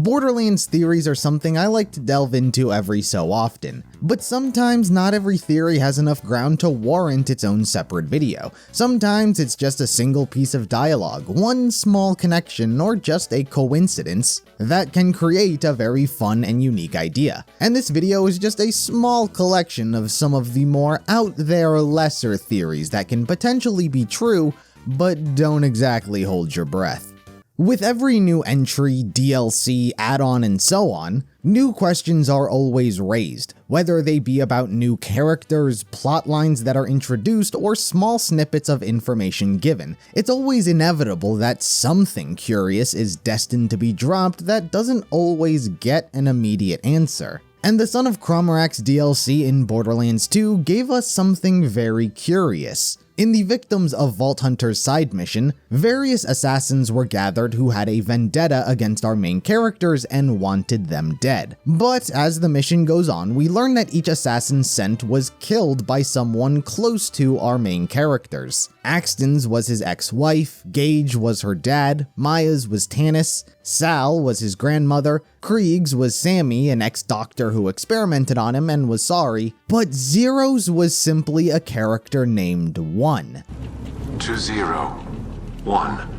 Borderlands theories are something I like to delve into every so often, but sometimes not every theory has enough ground to warrant its own separate video. Sometimes it's just a single piece of dialogue, one small connection, or just a coincidence that can create a very fun and unique idea. And this video is just a small collection of some of the more out there, lesser theories that can potentially be true, but don't exactly hold your breath. With every new entry, DLC, add-on, and so on, new questions are always raised, whether they be about new characters, plot lines that are introduced, or small snippets of information given. It's always inevitable that something curious is destined to be dropped that doesn't always get an immediate answer. And the Son of Crawmerax DLC in Borderlands 2 gave us something very curious. In the Victims of Vault Hunters side mission, various assassins were gathered who had a vendetta against our main characters and wanted them dead. But as the mission goes on, we learn that each assassin sent was killed by someone close to our main characters. Axton's was his ex-wife, Gage was her dad, Maya's was Tannis, Sal was his grandmother, Krieg's was Sammy, an ex-doctor who experimented on him and was sorry, but Zero's was simply a character named 1. 201.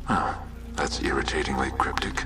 Oh, that's irritatingly cryptic.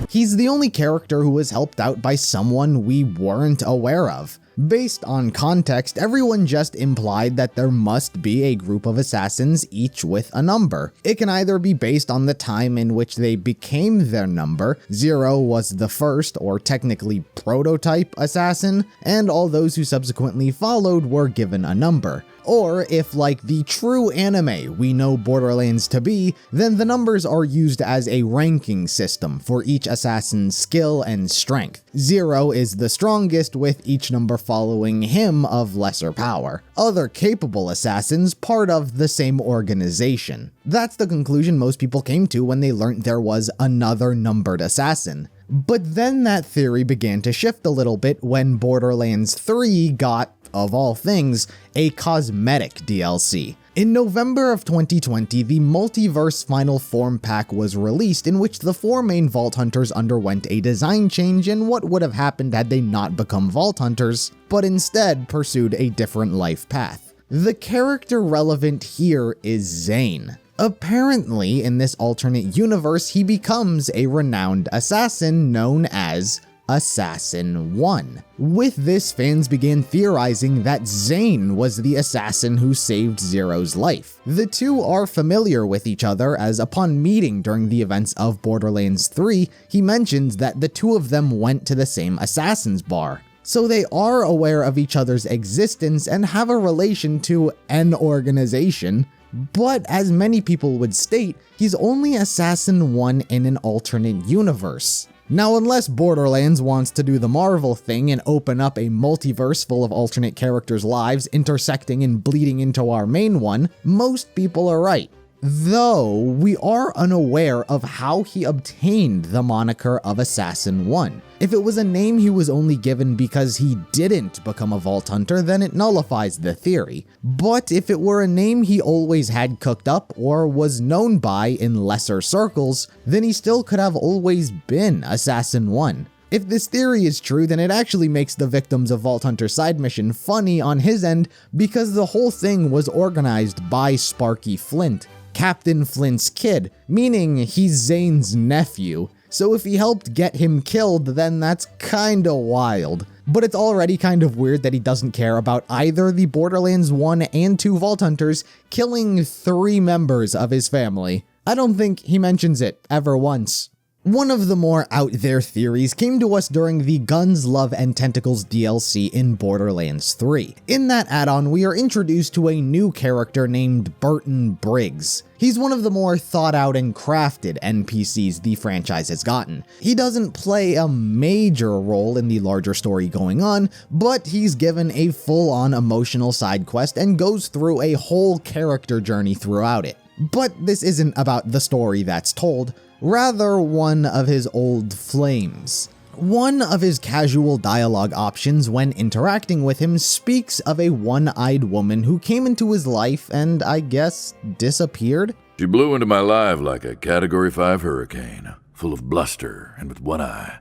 He's the only character who was helped out by someone we weren't aware of. Based on context, everyone just implied that there must be a group of assassins, each with a number. It can either be based on the time in which they became their number. 0 was the first, or technically prototype assassin, and all those who subsequently followed were given a number. Or if, like the true anime we know Borderlands to be, then the numbers are used as a ranking system for each assassin's skill and strength. 0 is the strongest, with each number following him of lesser power. Other capable assassins part of the same organization. That's the conclusion most people came to when they learned there was another numbered assassin. But then that theory began to shift a little bit when Borderlands 3 got, of all things, a cosmetic DLC. In November of 2020, the Multiverse Final Form Pack was released, in which the 4 main Vault Hunters underwent a design change in what would have happened had they not become Vault Hunters, but instead pursued a different life path. The character relevant here is Zane. Apparently, in this alternate universe, he becomes a renowned assassin known as Assassin 1. With this, fans began theorizing that Zane was the assassin who saved Zero's life. The two are familiar with each other, as upon meeting during the events of Borderlands 3, he mentions that the two of them went to the same assassin's bar. So they are aware of each other's existence and have a relation to an organization. But as many people would state, he's only Assassin 1 in an alternate universe. Now, unless Borderlands wants to do the Marvel thing and open up a multiverse full of alternate characters' lives intersecting and bleeding into our main one, most people are right. Though, we are unaware of how he obtained the moniker of Assassin 1. If it was a name he was only given because he didn't become a Vault Hunter, then it nullifies the theory. But if it were a name he always had cooked up or was known by in lesser circles, then he still could have always been Assassin 1. If this theory is true, then it actually makes the Victims of Vault Hunter side mission funny on his end, because the whole thing was organized by Sparky Flint, Captain Flint's kid, meaning he's Zane's nephew. So if he helped get him killed, then that's kinda wild. But it's already kind of weird that he doesn't care about either the Borderlands 1 and 2 Vault Hunters killing 3 members of his family. I don't think he mentions it ever once. One of the more out there theories came to us during the Guns, Love, and Tentacles DLC in Borderlands 3. In that add-on, we are introduced to a new character named Burton Briggs. He's one of the more thought out and crafted NPCs the franchise has gotten. He doesn't play a major role in the larger story going on, but he's given a full-on emotional side quest and goes through a whole character journey throughout it. But this isn't about the story that's told, rather one of his old flames. One of his casual dialogue options when interacting with him speaks of a one-eyed woman who came into his life and, I guess, disappeared? She blew into my life like a Category 5 hurricane. full of bluster and with one eye.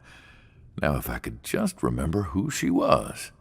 Now if I could just remember who she was.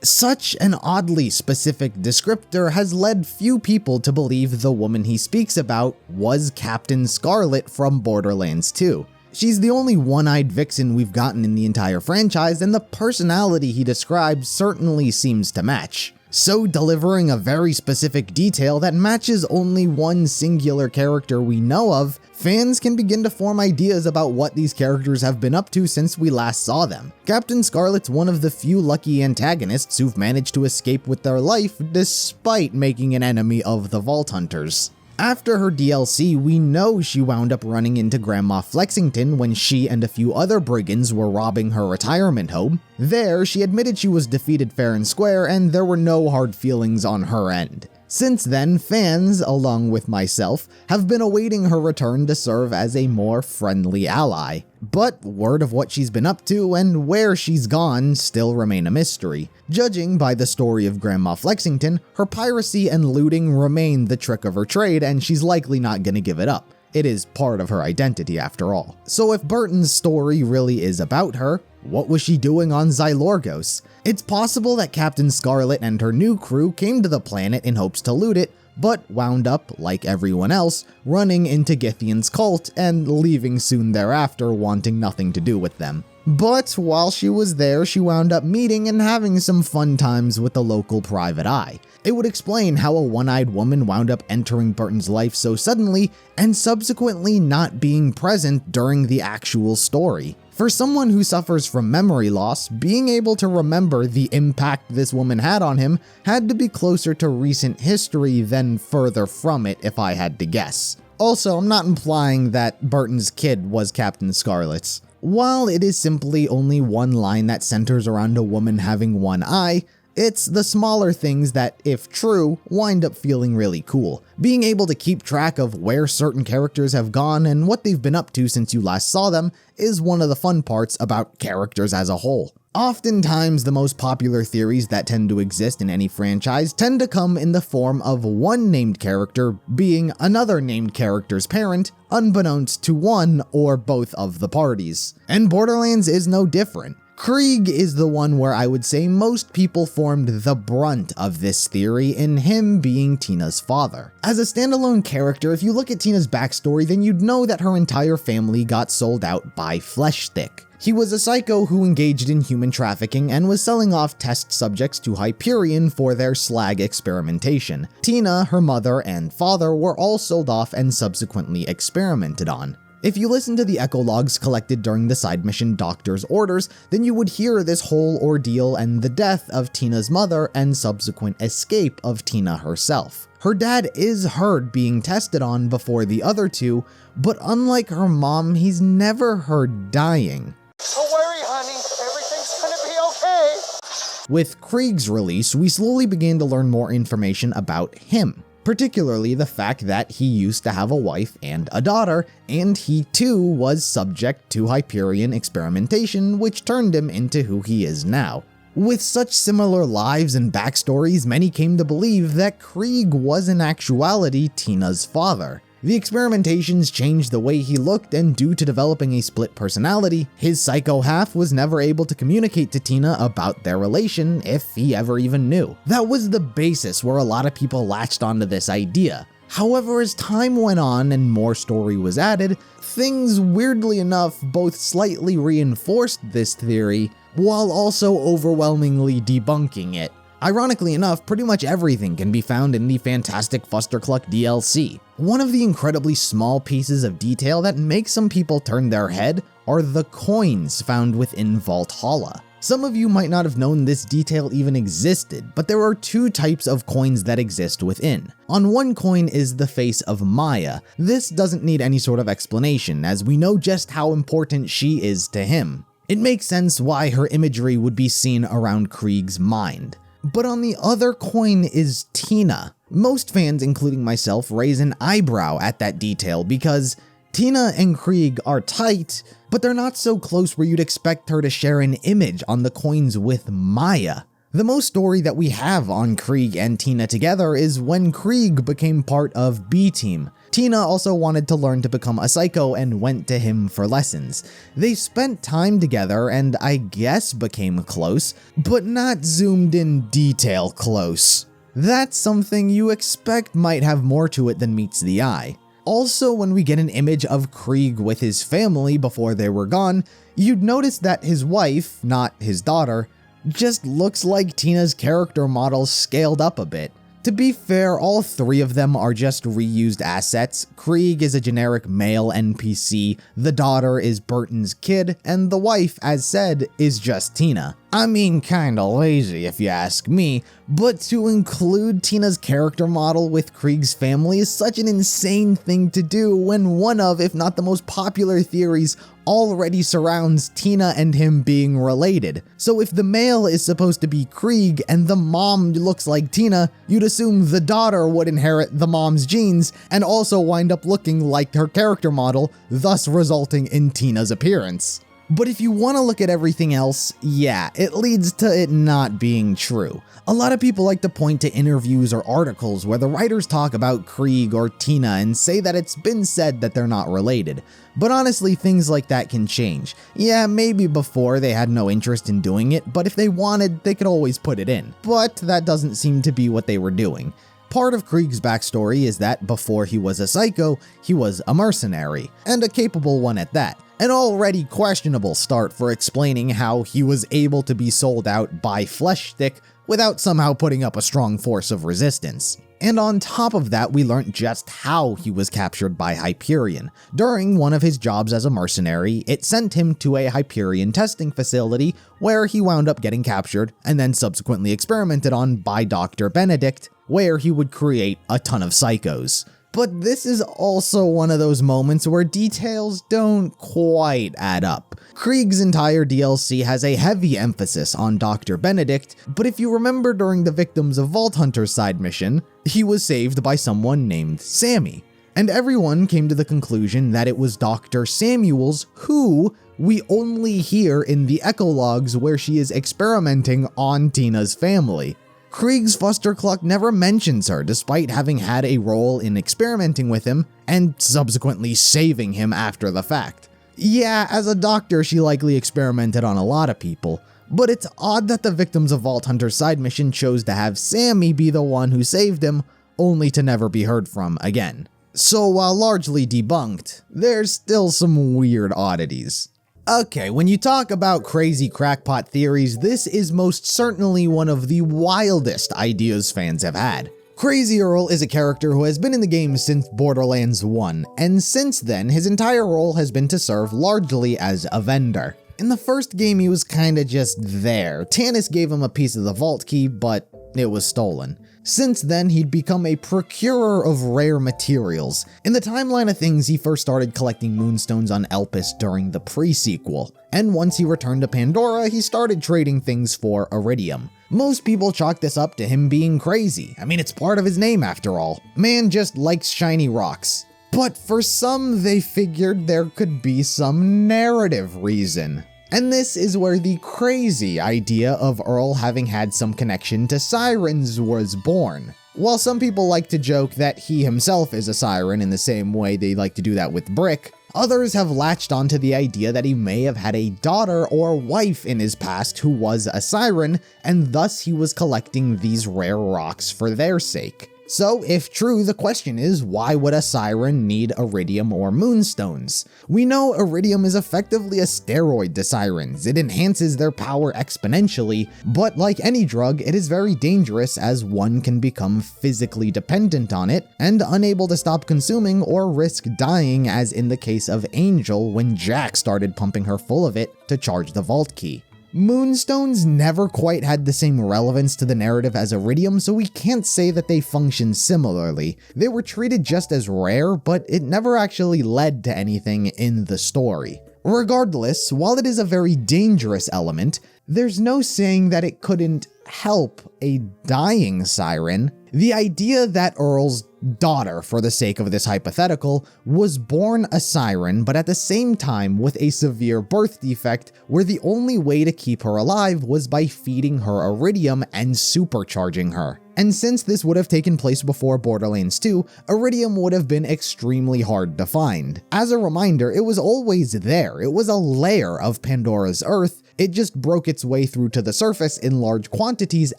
Such an oddly specific descriptor has led few people to believe the woman he speaks about was Captain Scarlet from Borderlands 2. She's the only one-eyed vixen we've gotten in the entire franchise, and the personality he describes certainly seems to match. So delivering a very specific detail that matches only one singular character we know of, fans can begin to form ideas about what these characters have been up to since we last saw them. Captain Scarlet's one of the few lucky antagonists who've managed to escape with their life despite making an enemy of the Vault Hunters. After her DLC, we know she wound up running into Grandma Flexington when she and a few other brigands were robbing her retirement home. There, she admitted she was defeated fair and square, and there were no hard feelings on her end. Since then, fans, along with myself, have been awaiting her return to serve as a more friendly ally. But word of what she's been up to and where she's gone still remain a mystery. Judging by the story of Grandma Flexington, her piracy and looting remain the trick of her trade, and she's likely not gonna give it up. It is part of her identity after all. So if Burton's story really is about her, what was she doing on Xylorgos? It's possible that Captain Scarlet and her new crew came to the planet in hopes to loot it, but wound up, like everyone else, running into Githyan's cult and leaving soon thereafter, wanting nothing to do with them. But while she was there, she wound up meeting and having some fun times with the local private eye. It would explain how a one-eyed woman wound up entering Burton's life so suddenly and subsequently not being present during the actual story. For someone who suffers from memory loss, being able to remember the impact this woman had on him had to be closer to recent history than further from it, if I had to guess. Also, I'm not implying that Burton's kid was Captain Scarlet's. While it is simply only one line that centers around a woman having one eye, it's the smaller things that, if true, wind up feeling really cool. Being able to keep track of where certain characters have gone and what they've been up to since you last saw them is one of the fun parts about characters as a whole. Oftentimes, the most popular theories that tend to exist in any franchise tend to come in the form of one named character being another named character's parent, unbeknownst to one or both of the parties. And Borderlands is no different. Krieg is the one where I would say most people formed the brunt of this theory in him being Tina's father. As a standalone character, if you look at Tina's backstory, then you'd know that her entire family got sold out by Fleshstick. He was a psycho who engaged in human trafficking and was selling off test subjects to Hyperion for their slag experimentation. Tina, her mother, and father were all sold off and subsequently experimented on. If you listen to the echologs collected during the side mission Doctor's Orders, then you would hear this whole ordeal and the death of Tina's mother and subsequent escape of Tina herself. Her dad is heard being tested on before the other two, but unlike her mom, he's never heard dying. Don't worry, honey, everything's gonna be okay. With Krieg's release, we slowly began to learn more information about him. Particularly the fact that he used to have a wife and a daughter, and he too was subject to Hyperion experimentation, which turned him into who he is now. With such similar lives and backstories, many came to believe that Krieg was in actuality Tina's father. The experimentations changed the way he looked, and due to developing a split personality, his psycho half was never able to communicate to Tina about their relation, if he ever even knew. That was the basis where a lot of people latched onto this idea. However, as time went on and more story was added, things weirdly enough both slightly reinforced this theory, while also overwhelmingly debunking it. Ironically enough, pretty much everything can be found in the Fantastic Fustercluck DLC. One of the incredibly small pieces of detail that makes some people turn their head are the coins found within Valhalla. Some of you might not have known this detail even existed, but there are two types of coins that exist within. On one coin is the face of Maya. This doesn't need any sort of explanation, as we know just how important she is to him. It makes sense why her imagery would be seen around Krieg's mind. But on the other coin is Tina. Most fans, including myself, raise an eyebrow at that detail because Tina and Krieg are tight, but they're not so close where you'd expect her to share an image on the coins with Maya. The most story that we have on Krieg and Tina together is when Krieg became part of B-Team. Tina also wanted to learn to become a psycho and went to him for lessons. They spent time together and I guess became close, but not zoomed in detail close. That's something you expect might have more to it than meets the eye. Also, when we get an image of Krieg with his family before they were gone, you'd notice that his wife, not his daughter, just looks like Tina's character model scaled up a bit. To be fair, all three of them are just reused assets. Krieg is a generic male NPC, the daughter is Burton's kid, and the wife, as said, is just Tina. I mean, kinda lazy if you ask me, but to include Tina's character model with Krieg's family is such an insane thing to do when one of, if not the most popular theories, already surrounds Tina and him being related. So if the male is supposed to be Krieg and the mom looks like Tina, you'd assume the daughter would inherit the mom's genes and also wind up looking like her character model, thus resulting in Tina's appearance. But if you want to look at everything else, yeah, it leads to it not being true. A lot of people like to point to interviews or articles where the writers talk about Krieg or Tina and say that it's been said that they're not related. But honestly, things like that can change. Yeah, maybe before they had no interest in doing it, but if they wanted, they could always put it in. But that doesn't seem to be what they were doing. Part of Krieg's backstory is that before he was a psycho, he was a mercenary, and a capable one at that. An already questionable start for explaining how he was able to be sold out by Fleshstick without somehow putting up a strong force of resistance. And on top of that, we learned just how he was captured by Hyperion. During one of his jobs as a mercenary, it sent him to a Hyperion testing facility where he wound up getting captured and then subsequently experimented on by Dr. Benedict, where he would create a ton of psychos. But this is also one of those moments where details don't quite add up. Krieg's entire DLC has a heavy emphasis on Dr. Benedict, but if you remember during the Victims of Vault Hunter side mission, he was saved by someone named Sammy. And everyone came to the conclusion that it was Dr. Samuels who we only hear in the echo logs where she is experimenting on Tina's family. Krieg's Fustercluck never mentions her despite having had a role in experimenting with him and subsequently saving him after the fact. Yeah, as a doctor she likely experimented on a lot of people, but it's odd that the Victims of Vault Hunter side mission chose to have Sammy be the one who saved him, only to never be heard from again. So while largely debunked, there's still some weird oddities. Okay, when you talk about crazy crackpot theories, this is most certainly one of the wildest ideas fans have had. Crazy Earl is a character who has been in the game since Borderlands 1, and since then, his entire role has been to serve largely as a vendor. In the first game, he was kinda just there. Tannis gave him a piece of the vault key, but it was stolen. Since then, he'd become a procurer of rare materials. In the timeline of things, he first started collecting moonstones on Elpis during the pre-sequel, and once he returned to Pandora, he started trading things for Iridium. Most people chalk this up to him being crazy. I mean, it's part of his name after all. Man just likes shiny rocks. But for some, they figured there could be some narrative reason. And this is where the crazy idea of Earl having had some connection to sirens was born. While some people like to joke that he himself is a siren in the same way they like to do that with Brick, others have latched onto the idea that he may have had a daughter or wife in his past who was a siren, and thus he was collecting these rare rocks for their sake. So, if true, the question is, why would a siren need Iridium or moonstones? We know Iridium is effectively a steroid to sirens. It enhances their power exponentially, but like any drug, it is very dangerous as one can become physically dependent on it and unable to stop consuming or risk dying, as in the case of Angel when Jack started pumping her full of it to charge the vault key. Moonstones never quite had the same relevance to the narrative as Iridium, so we can't say that they function similarly. They were treated just as rare, but it never actually led to anything in the story. Regardless, while it is a very dangerous element, there's no saying that it couldn't help a dying siren. The idea that Earl's daughter, for the sake of this hypothetical, was born a siren, but at the same time with a severe birth defect where the only way to keep her alive was by feeding her Iridium and supercharging her. And since this would have taken place before Borderlands 2, Iridium would have been extremely hard to find. As a reminder, it was always there. It was a layer of Pandora's Earth. It just broke its way through to the surface in large quantities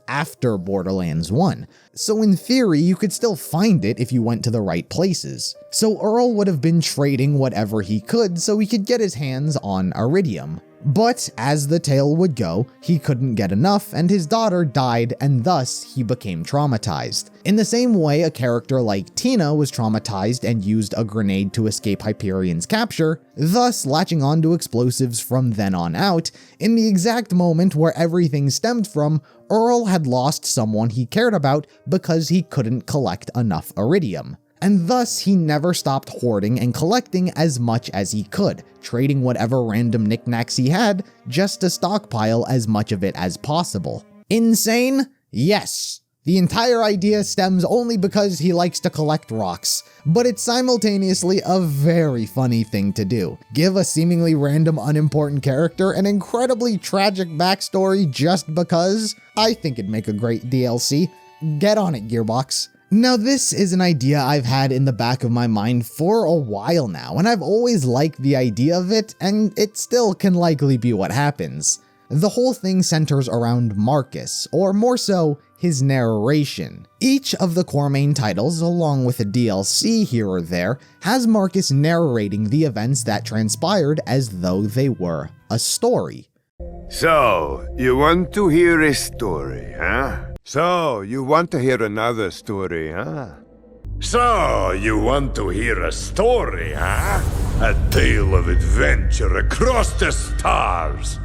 after Borderlands 1. So in theory, you could still find it if you went to the right places. So Earl would have been trading whatever he could so he could get his hands on Iridium. But as the tale would go, he couldn't get enough and his daughter died, and thus he became traumatized. In the same way a character like Tina was traumatized and used a grenade to escape Hyperion's capture, thus latching onto explosives from then on out, in the exact moment where everything stemmed from, Earl had lost someone he cared about because he couldn't collect enough Iridium. And thus he never stopped hoarding and collecting as much as he could, trading whatever random knickknacks he had just to stockpile as much of it as possible. Insane? Yes. The entire idea stems only because he likes to collect rocks, but it's simultaneously a very funny thing to do. Give a seemingly random unimportant character an incredibly tragic backstory just because? I think it'd make a great DLC. Get on it, Gearbox. Now this is an idea I've had in the back of my mind for a while now, and I've always liked the idea of it, and it still can likely be what happens. The whole thing centers around Marcus, or more so, his narration. Each of the core main titles, along with a DLC here or there, has Marcus narrating the events that transpired as though they were a story. So, you want to hear a story, huh? So, you want to hear another story, huh? So, you want to hear a story, huh? A tale of adventure across the stars.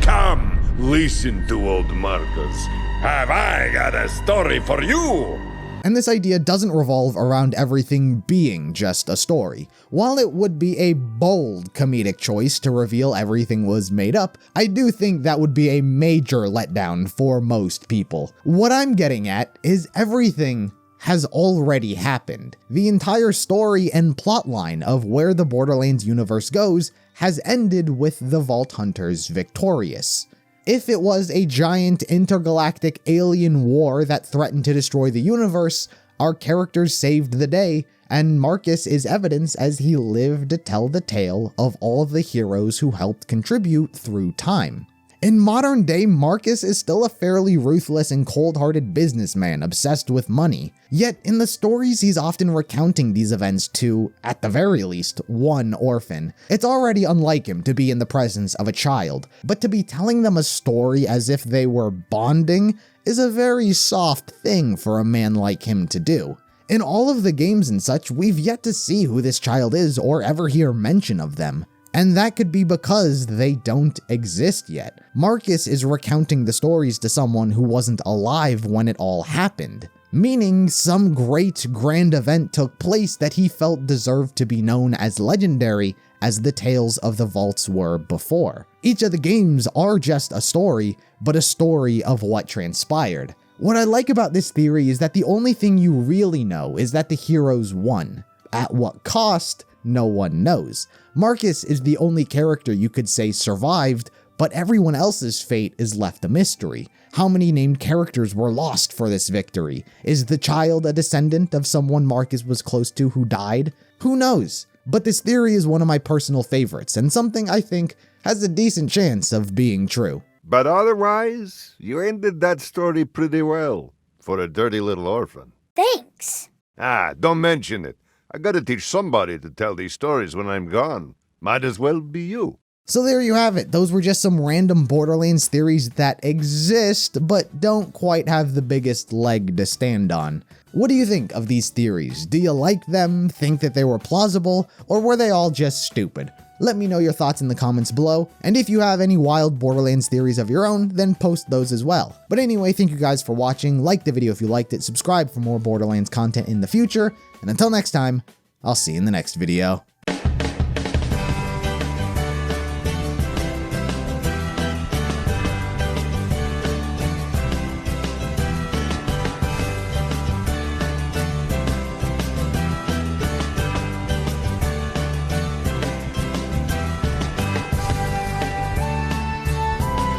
Come, listen to old Marcus. Have I got a story for you? And this idea doesn't revolve around everything being just a story. While it would be a bold comedic choice to reveal everything was made up, I do think that would be a major letdown for most people. What I'm getting at is everything has already happened. The entire story and plotline of where the Borderlands universe goes has ended with the Vault Hunters victorious. If it was a giant intergalactic alien war that threatened to destroy the universe, our characters saved the day, and Marcus is evidence as he lived to tell the tale of all of the heroes who helped contribute through time. In modern day, Marcus is still a fairly ruthless and cold-hearted businessman obsessed with money. Yet in the stories he's often recounting these events to, at the very least, one orphan. It's already unlike him to be in the presence of a child, but to be telling them a story as if they were bonding is a very soft thing for a man like him to do. In all of the games and such, we've yet to see who this child is or ever hear mention of them. And that could be because they don't exist yet. Marcus is recounting the stories to someone who wasn't alive when it all happened, meaning some great grand event took place that he felt deserved to be known as legendary as the tales of the vaults were before. Each of the games are just a story, but a story of what transpired. What I like about this theory is that the only thing you really know is that the heroes won. At what cost? No one knows. Marcus is the only character you could say survived, but everyone else's fate is left a mystery. How many named characters were lost for this victory? Is the child a descendant of someone Marcus was close to who died? Who knows? But this theory is one of my personal favorites, and something I think has a decent chance of being true. But otherwise, you ended that story pretty well, for a dirty little orphan. Thanks. Don't mention it. I gotta teach somebody to tell these stories when I'm gone. Might as well be you. So there you have it. Those were just some random Borderlands theories that exist, but don't quite have the biggest leg to stand on. What do you think of these theories? Do you like them, think that they were plausible, or were they all just stupid? Let me know your thoughts in the comments below, and if you have any wild Borderlands theories of your own, then post those as well. But anyway, thank you guys for watching, like the video if you liked it, subscribe for more Borderlands content in the future, and until next time, I'll see you in the next video.